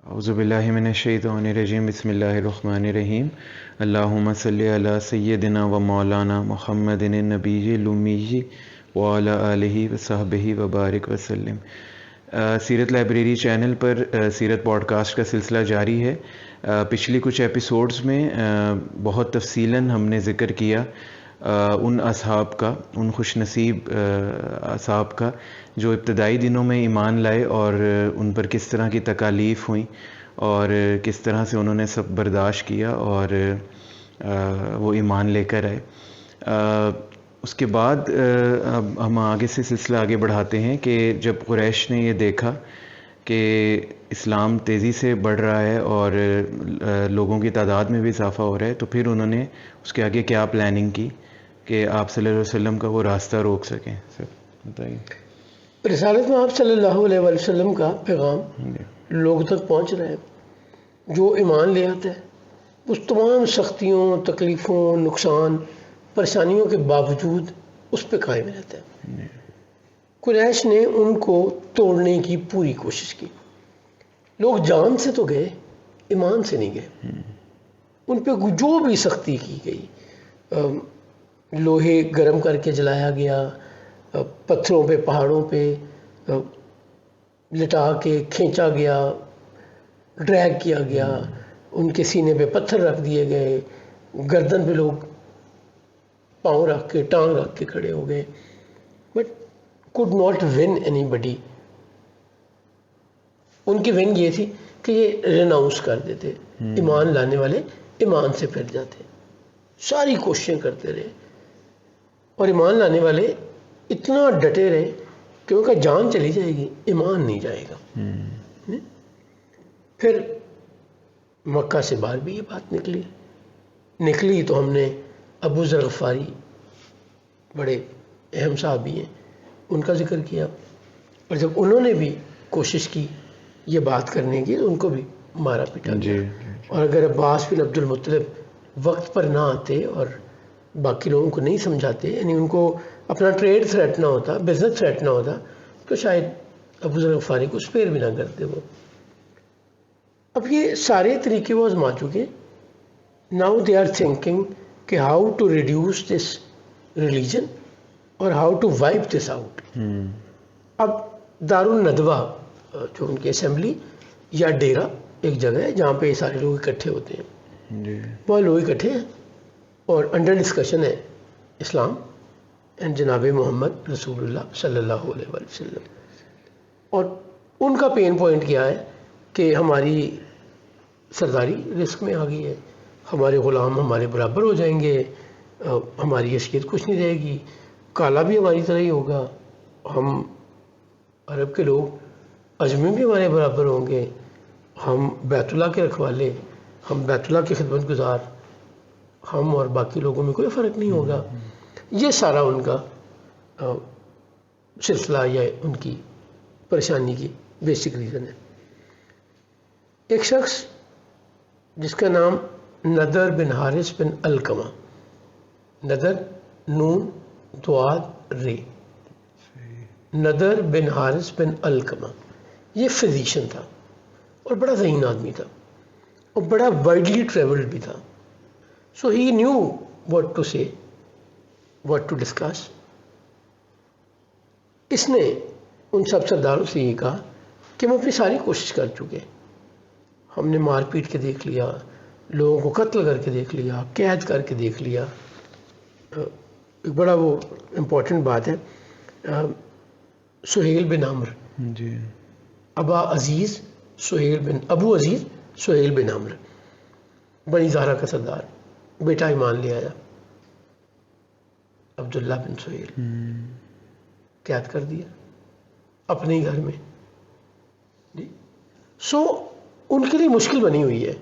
اعوذ باللہ من الشیطان الرجیم بسم اللہ الرحمن الرحیم اللہم صلی علی سیدنا و مولانا محمد النبی الامی وعلی آلہ وصحبہ وبارک وسلم۔ سیرت لائبریری چینل پر سیرت پوڈ کاسٹ کا سلسلہ جاری ہے۔ پچھلی کچھ ایپیسوڈز میں بہت تفصیلاً ہم نے ذکر کیا ان اصحاب کا، ان خوش نصیب اصحاب کا جو ابتدائی دنوں میں ایمان لائے اور ان پر کس طرح کی تکالیف ہوئیں اور کس طرح سے انہوں نے سب برداشت کیا اور وہ ایمان لے کر آئے۔ اس کے بعد ہم آگے سے سلسلہ آگے بڑھاتے ہیں کہ جب قریش نے یہ دیکھا کہ اسلام تیزی سے بڑھ رہا ہے اور لوگوں کی تعداد میں بھی اضافہ ہو رہا ہے، تو پھر انہوں نے اس کے آگے کیا پلاننگ کی کہ آپ صلی اللہ علیہ وسلم کا وہ راستہ روک سکیں۔ سر بتائیے۔ رسالت میں آپ صلی اللہ علیہ وسلم کا پیغام لوگوں تک پہنچ رہا ہے۔ جو ایمان لے آتا ہے اس تمام سختیوں، تکلیفوں، نقصان، پریشانیوں کے باوجود اس پہ قائم رہتا ہے۔ قریش نے ان کو توڑنے کی پوری کوشش کی۔ لوگ جان سے تو گئے، ایمان سے نہیں گئے۔ ان پہ جو بھی سختی کی گئی، لوہے گرم کر کے جلایا گیا، پتھروں پہ، پہاڑوں پہ لٹا کے کھینچا گیا، ڈریگ کیا گیا، ان کے سینے پہ پتھر رکھ دیے گئے، گردن پہ لوگ پاؤں رکھ کے، ٹانگ رکھ کے کھڑے ہو گئے، but could not win anybody۔ ان کی ون یہ تھی کہ یہ ریناؤنس کر دیتے، ایمان لانے والے ایمان سے پھر جاتے۔ ساری کوششیں کرتے رہے اور ایمان لانے والے اتنا ڈٹے رہے کہ ان کا جان چلی جائے گی، ایمان نہیں جائے گا۔ پھر مکہ سے باہر بھی یہ بات نکلی تو ہم نے ابو ذر غفاری، بڑے اہم صحابی ہیں، ان کا ذکر کیا، اور جب انہوں نے بھی کوشش کی یہ بات کرنے کی تو ان کو بھی مارا پیٹا گیا۔ اور اگر عباس بن عبد المطلب وقت پر نہ آتے اور باقی لوگوں کو نہیں سمجھاتے، یعنی ان کو اپنا ٹریڈ تھریٹنا ہوتا، بزنس تھریٹنا ہوتا، تو شاید ابو ذر غفاری کو اسپیئر بھی نہ کرتے وہ۔ اب یہ سارے طریقے وہ آزما چکے۔ ناؤ دے آر تھنکنگ کہ how to reduce this religion اور how to wipe this out. اب دارالندوہ جو ان کی اسمبلی یا ڈیرا ایک جگہ ہے جہاں پہ یہ سارے لوگ اکٹھے ہوتے ہیں، وہ لوگ اکٹھے ہیں اور انڈر ڈسکشن ہے اسلام اینڈ جناب محمد رسول اللہ صلی اللہ علیہ وسلم۔ اور ان کا پین پوائنٹ کیا ہے کہ ہماری سرداری رسک میں آ گئی ہے، ہمارے غلام ہمارے برابر ہو جائیں گے، ہماری حیثیت کچھ نہیں رہے گی، کالا بھی ہماری طرح ہی ہوگا، ہم عرب کے لوگ اجمی بھی ہمارے برابر ہوں گے، ہم بیت اللہ کے رکھوالے، ہم بیت اللہ کے خدمت گزار، ہم اور باقی لوگوں میں کوئی فرق نہیں ہوگا۔ یہ سارا ان کا سلسلہ یا ان کی پریشانی کی بیسک ریزن ہے۔ ایک شخص جس کا نام نضر بن حارث بن علقمہ، نضر نون دعاد رے، نضر بن حارث بن علقمہ، یہ فزیشین تھا اور بڑا ذہین آدمی تھا اور بڑا وائڈلی ٹریولڈ بھی تھا۔ سو ہی نیو واٹ ٹو سے، واٹ ٹو ڈسکس۔ اس نے ان سب سرداروں سے یہ کہا کہ ہم اپنی ساری کوشش کر چکے، ہم نے مار پیٹ کے دیکھ لیا، لوگوں کو قتل کر کے دیکھ لیا، قید کر کے دیکھ لیا۔ ایک بڑا وہ امپورٹنٹ بات ہے، سہیل بن عمر، ابو عزیز سہیل بن عمر، بنی زہرہ کا سردار، بیٹا ایمان لے آیا، عبداللہ بن سہیل، قید کر دیا اپنے ہی گھر میں۔ سو ان کے لیے مشکل بنی ہوئی ہے۔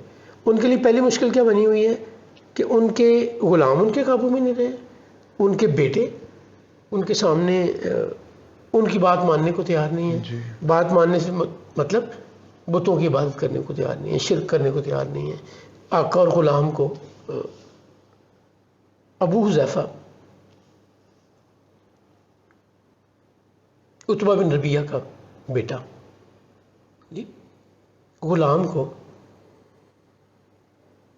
ان کے لیے پہلی مشکل کیا بنی ہوئی ہے کہ ان کے غلام ان کے قابو میں نہیں رہے، ان کے بیٹے ان کے سامنے ان کی بات ماننے کو تیار نہیں ہے۔ بات ماننے سے مطلب بتوں کی عبادت کرنے کو تیار نہیں ہے، شرک کرنے کو تیار نہیں ہے۔ آقا اور غلام کو، ابو حذیفہ عتبہ بن ربیعہ کا بیٹا، غلام کو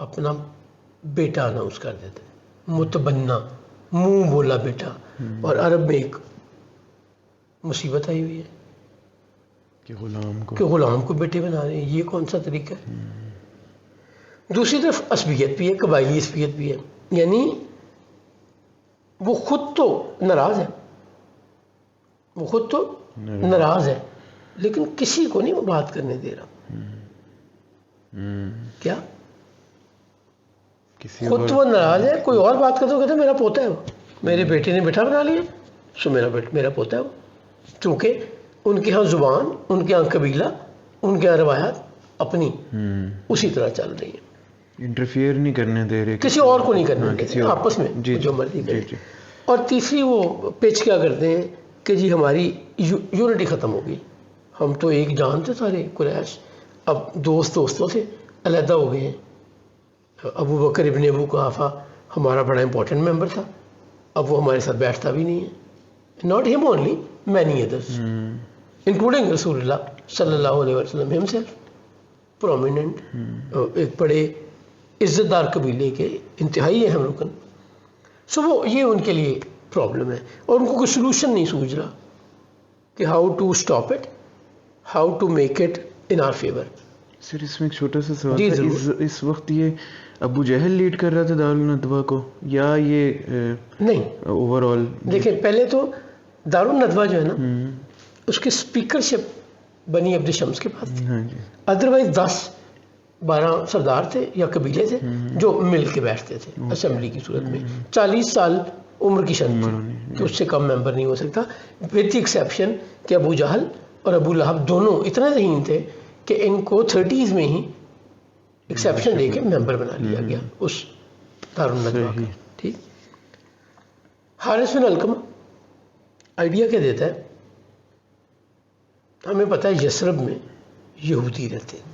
اپنا بیٹا اناؤنس کر دیتے ہیں، متبنا، منہ بولا بیٹا. اور عرب میں ایک مصیبت آئی ہوئی ہے کہ غلام کو کہ غلام کو بیٹے بنا رہے ہیں. یہ کون سا طریقہ ہے؟ دوسری طرف عصبیت بھی ہے، قبائلی عصبیت بھی ہے. یعنی وہ خود تو ناراض ہے، وہ خود تو ناراض ہے، لیکن کسی کو نہیں وہ بات کرنے دے رہا. کیا کسی خود تو وہ ناراض ہے، کوئی اور بات کرتا کہتا میرا پوتا ہے وہ، میرے بیٹے نے بیٹا بنا لیا، سو میرا پوتا ہے وہ. کیونکہ ان کے ہاں زبان، ان کے ہاں قبیلہ، ان کے ہاں روایات اپنی اسی طرح چل رہی ہیں. انٹرفیئر نہیں کرنے دے رہے کسی اور کو نہیں کرنے ہاں، دے کسی رہے، اور آپس میں جی جو مرضی جی کریں. جی اور تیسری وہ پیچ کیا کرتے ہیں کہ جی ہماری یونٹی ختم ہو گئی، ہم تو ایک جان تھے سارے قریش، اب دوستوں سے علیحدہ ہو گئے ہیں. ابو بکر ابن ابو قحافہ ہمارا بڑا امپورٹنٹ ممبر تھا، اب وہ ہمارے ساتھ بیٹھتا بھی نہیں ہے. ناٹ ہم اونلی، مینی ادرس انکلوڈنگ رسول اللہ صلی اللہ علیہ وسلم ہمسیلف، پرومیننٹ، ایک بڑے عزت دار قبیلے کے انتہائی اہم رکن. سو وہ یہ ان کے لیے پرابلم ہے، اور ان کو کوئی سلوشن نہیں سوچ رہا کہ how to stop it, how to make it in our favour. Sir اس میں ایک چھوٹا سا سوال جی تھا، ضرور. اس وقت یہ ابو جہل لیڈ کر رہا تھا دارالندوہ کو یا یہ نہیں، اوور آل؟ دیکھیں پہلے تو دارالندوہ جو ہے نا اس کی اسپیکرشپ بنی عبد شمس کے پاس تھی. ہاں جی ادروائز 10-12 سردار تھے یا قبیلے تھے جو مل کے بیٹھتے تھے اسمبلی کی صورت میں. 40 سال عمر کی شرط تھی کہ اس سے کم ممبر نہیں ہو سکتا، ود دی ایکسیپشن کہ ابو جہل اور ابو لہب دونوں اتنے ذہین تھے کہ ان کو 30s میں ہی ایکسیپشن دے کے ممبر بنا لیا گیا اس دارالندوہ کا. ٹھیک. حارث بن علقمہ آئیڈیا کیا دیتا ہے؟ ہمیں پتہ ہے یثرب میں یہودی رہتے ہیں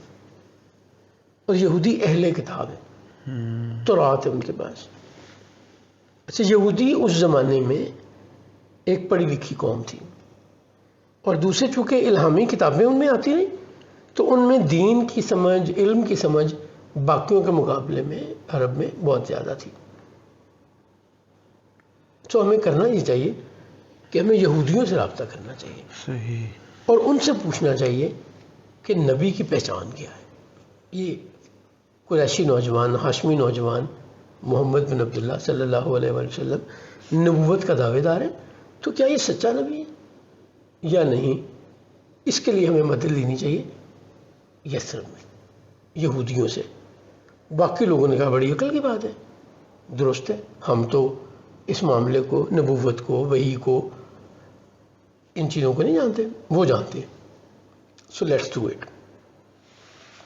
اور یہودی اہل کتاب ہے، تورات ہے ان کے پاس. اچھا، یہودی اس زمانے میں ایک پڑھی لکھی قوم تھی، اور دوسرے چونکہ الہامی کتابیں ان میں آتی نہیں، تو ان میں دین کی سمجھ، علم کی سمجھ باقیوں کے مقابلے میں عرب میں بہت زیادہ تھی. تو ہمیں کرنا یہ چاہیے کہ ہمیں یہودیوں سے رابطہ کرنا چاہیے صحیح، اور ان سے پوچھنا چاہیے کہ نبی کی پہچان کیا ہے. یہ قریشی نوجوان، ہاشمی نوجوان محمد بن عبداللہ صلی اللہ علیہ وآلہ وسلم نبوت کا دعوے دار ہے، تو کیا یہ سچا نبی ہے یا نہیں؟ اس کے لیے ہمیں مدد لینی چاہیے یثرب میں یہودیوں سے. باقی لوگوں نے کہا بڑی عقل کی بات ہے، درست ہے، ہم تو اس معاملے کو، نبوت کو، وحی کو، ان چیزوں کو نہیں جانتے، وہ جانتے ہیں. So let's do it.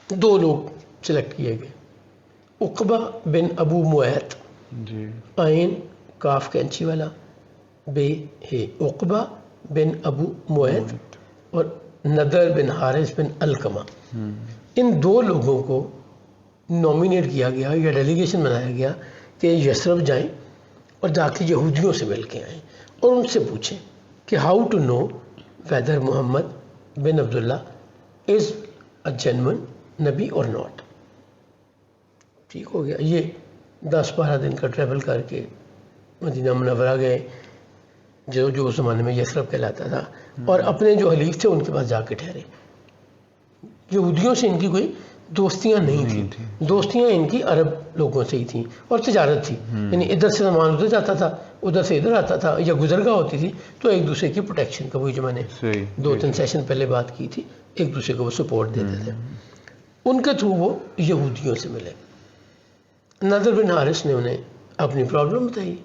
2 لوگ سلیکٹ کیے گئے، عقبہ بن ابو معیط، جی عین کاف کینچی والا، بے ہے عقبہ بن ابو معیط، اور نضر بن حارث بن علقمہ. ان 2 لوگوں کو نومینیٹ کیا گیا یا ڈیلیگیشن بنایا گیا کہ یثرب جائیں اور جا کے یہودیوں سے مل کے آئیں اور ان سے پوچھیں کہ how to know whether Muhammad bin Abdullah is a genuine نبی اور ناٹ. ٹھیک ہو گیا. یہ 10-12 دن کا ٹریول کر کے مدینہ منورہ گئے، جو اس زمانے میں یثرب کہلاتا تھا، اور اپنے جو حلیف تھے ان کے پاس جا کے ٹھہرے. یہودیوں سے ان کی کوئی دوستیاں نہیں تھیں، دوستیاں ان کی عرب لوگوں سے ہی تھیں، اور تجارت تھی. یعنی ادھر سے سامان ادھر جاتا تھا، ادھر سے ادھر آتا تھا، یا گزرگاہ ہوتی تھی تو ایک دوسرے کی پروٹیکشن کا، وہی جو میں نے 2-3 سیشن پہلے بات کی تھی، ایک دوسرے کو وہ سپورٹ دیتے تھے. ان کے تھرو وہ یہودیوں سے ملے. نضر بن حارث نے انہیں اپنی پرابلم بتائی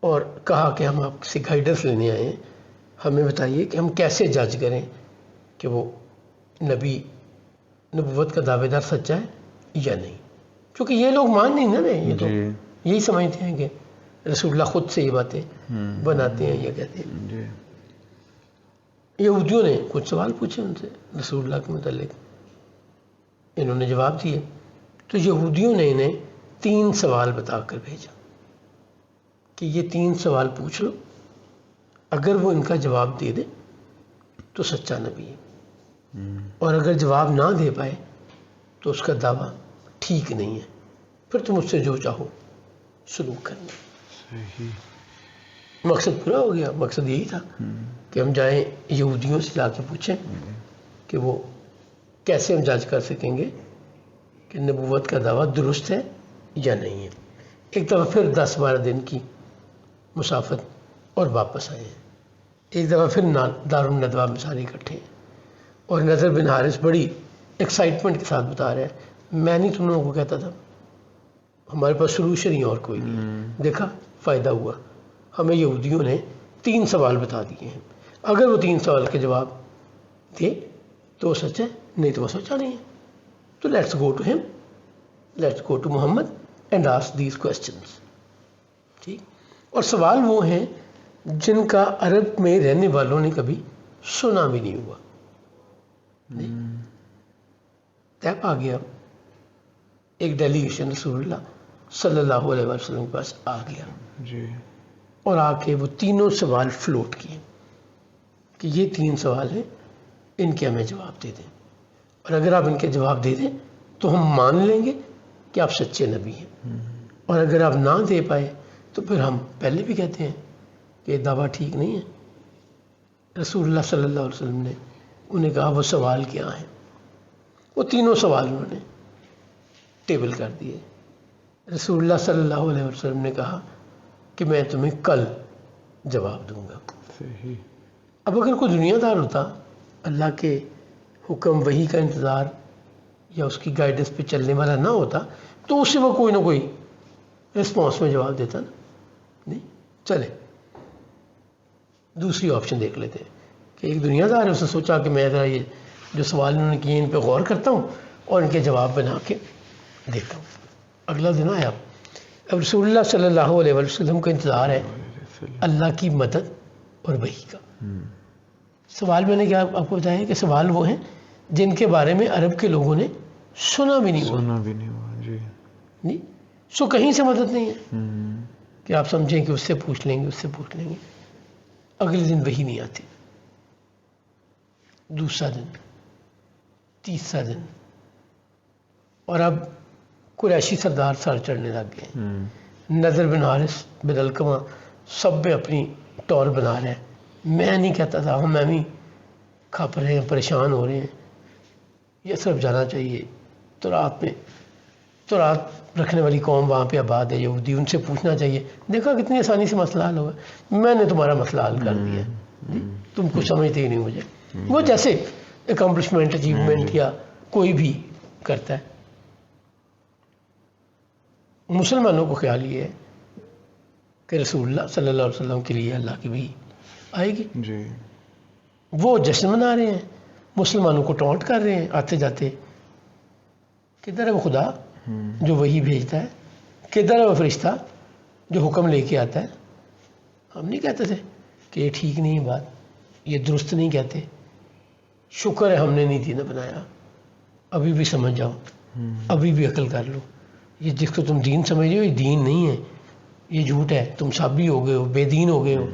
اور کہا کہ ہم آپ سے گائیڈنس لینے آئے ہیں، ہمیں بتائیے کہ ہم کیسے جج کریں کہ وہ نبی، نبوت کا دعوے دار سچا ہے یا نہیں. کیونکہ یہ لوگ مان نہیں نا رہے، یہ تو یہی سمجھتے ہیں کہ رسول اللہ خود سے یہ باتیں بناتے ہیں یا کہتے ہیں. یہودیوں نے کچھ سوال پوچھے ان سے رسول اللہ کے متعلق، انہوں نے جواب دیے. تو یہودیوں نے انہیں 3 سوال بتا کر بھیجا کہ یہ 3 سوال پوچھ لو، اگر وہ ان کا جواب دے دے تو سچا نبی ہے. اور اگر جواب نہ دے پائے تو اس کا دعویٰ ٹھیک نہیں ہے، پھر تم اس سے جو چاہو سلوک کرنا۔ صحیح۔ مقصد پورا ہو گیا۔ مقصد یہی تھا کہ ہم جائیں یہودیوں سے جا کے پوچھیں کہ وہ کیسے ہم جج کر سکیں گے کہ نبوت کا دعویٰ درست ہے یا نہیں ہے۔ ایک دفعہ پھر 10-12 دن کی مسافت اور واپس آئے ہیں۔ ایک دفعہ پھر دارالندوہ میں سارے اکٹھے ہیں، اور نضر بن حارث بڑی ایکسائٹمنٹ کے ساتھ بتا رہے ہیں، میں نہیں تم لوگوں کو کہتا تھا، ہمارے پاس سولوشن ہی اور کوئی نہیں۔ دیکھا فائدہ ہوا، ہمیں یہودیوں نے 3 سوال بتا دیے ہیں، اگر وہ 3 سوال کے جواب دے تو وہ سچ ہے، نہیں تو وہ سچا نہیں ہے۔ تو لیٹس گو ٹو ہم، let's go to Muhammad and ask these questions. ٹھیک، اور سوال وہ ہیں جن کا عرب میں رہنے والوں نے کبھی سنا بھی نہیں ہوا۔ تب آ گیا ایک ڈیلیگیشن رسول اللہ صلی اللہ علیہ وسلم کے پاس آ گیا جی، اور آ کے وہ تینوں سوال فلوٹ کیے کہ یہ 3 سوال ہیں، ان کے ہمیں جواب دے دیں، اور اگر آپ ان کے جواب دے دیں تو ہم مان لیں گے کہ آپ سچے نبی ہیں، اور اگر آپ نہ دے پائے تو پھر ہم پہلے بھی کہتے ہیں کہ یہ دعویٰ ٹھیک نہیں ہے۔ رسول اللہ صلی اللہ علیہ وسلم نے انہیں کہا وہ سوال کیا ہیں؟ وہ تینوں سوال انہوں نے ٹیبل کر دیے۔ رسول اللہ صلی اللہ علیہ وسلم نے کہا کہ میں تمہیں کل جواب دوں گا۔ صحیح۔ اب اگر کوئی دنیا دار ہوتا، اللہ کے حکم وحی کا انتظار یا اس کی گائیڈنس پہ چلنے والا نہ ہوتا تو اسے وہ کوئی نہ کوئی رسپانس میں جواب دیتا نا۔ نہیں، چلے دوسری آپشن دیکھ لیتے ہیں کہ ایک دنیا دار ہے، اس نے سوچا کہ میں ذرا یہ جو سوال انہوں نے کیے ان پہ غور کرتا ہوں اور ان کے جواب بنا کے دیتا ہوں۔ اگلا دن آیا، اب رسول اللہ صلی اللہ علیہ وسلم کا انتظار ہے اللہ کی مدد اور وحی کا۔ سوال میں نے کیا آپ کو بتایا کہ سوال وہ ہیں جن کے بارے میں عرب کے لوگوں نے سنا بھی نہیں ہوا۔ سنا بھی نہیں ہوا، جی۔ نہیں، سو کہیں سے مدد نہیں ہے کہ آپ سمجھیں کہ اس سے پوچھ لیں گے، اس سے پوچھ لیں گے۔ اگلے دن وحی نہیں آتی، دوسرا دن، تیسرا دن، اور اب قریشی سردار سر چڑھنے لگ گئے۔ نضر بن حارث بن علقمہ سب میں اپنی ٹور بنا رہے ہیں، میں نہیں کہتا تھا، ہم بھی کھپ رہے ہیں، پریشان ہو رہے ہیں، یہ صرف جانا چاہیے تو رات رکھنے والی قوم وہاں پہ آباد ہے یہودی، ان سے پوچھنا چاہیے۔ دیکھا کتنی آسانی سے مسئلہ حل ہوگا، میں نے تمہارا مسئلہ حل کر دیا، تم کچھ سمجھتے ہی نہیں مجھے۔ وہ جیسے اکمپلشمنٹ، اچیومنٹ یا کوئی بھی کرتا ہے۔ مسلمانوں کو خیال یہ ہے کہ رسول اللہ صلی اللہ علیہ وسلم کے لیے اللہ کی وحی آئے گی، جی۔ وہ جشن منا رہے ہیں، مسلمانوں کو ٹونٹ کر رہے ہیں آتے جاتے۔ کدھر ہے وہ خدا جو وحی بھیجتا ہے؟ کدھر ہے وہ فرشتہ جو حکم لے کے آتا ہے؟ ہم نہیں کہتے تھے کہ یہ ٹھیک نہیں ہے بات، یہ درست نہیں کہتے، شکر ہے ہم نے نہیں دین بنایا، ابھی بھی سمجھ جاؤ، ابھی بھی عقل کر لو، یہ جس کو تم دین سمجھ رہے ہو یہ دین نہیں ہے، یہ جھوٹ ہے، تم سابی ہو گئے ہو، بے دین ہو گئے ہو۔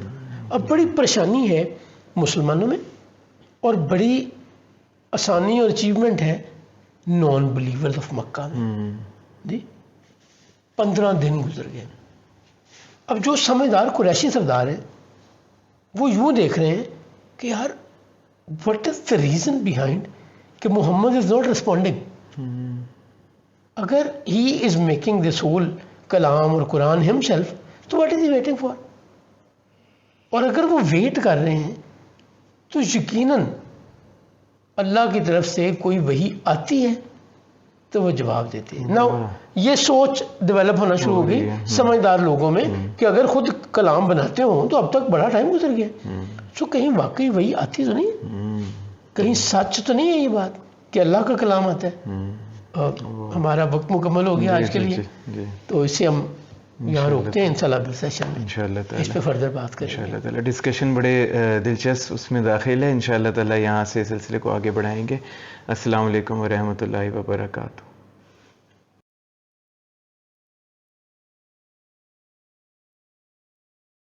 اب بڑی پریشانی ہے مسلمانوں میں، اور بڑی آسانی اور اچیومنٹ ہے نان بلیورز آف مکہ میں۔ جی 15 دن گزر گئے، اب جو سمجھدار قریشی سردار ہیں وہ یوں دیکھ رہے ہیں کہ یار what is the reason behind کہ محمد از ناٹ ریسپونڈنگ۔ اگر ہی از میکنگ دس ہول کلام اور قرآن ہم سیلف، تو what is he waiting for? اور اگر وہ ویٹ کر رہے ہیں تو یقیناً اللہ کی طرف سے کوئی وحی آتی ہے تو وہ جواب دیتے ہیں۔ نا یہ سوچ ڈیولپ ہونا شروع ہو گئی سمجھدار لوگوں میں کہ اگر خود کلام بناتے ہوں تو اب تک بڑا ٹائم گزر گیا، تو کہیں واقعی وحی آتی تو نہیں ہے، کہیں سچ تو نہیں ہے یہ بات کہ اللہ کا کلام آتا ہے۔ ہمارا وقت مکمل ہو گیا آج کے لیے، تو اسے ہم یہاں روکتے ہیں، انشاءاللہ اگلے سیشن میں انشاءاللہ تعالی اس پہ فردر بات کریں گے۔ انشاءاللہ تعالی ڈسکشن بڑے دلچسپ اس میں داخل ہے، انشاءاللہ تعالی یہاں سے سلسلے کو آگے بڑھائیں گے۔ السلام علیکم ورحمۃ اللہ وبرکاتہ۔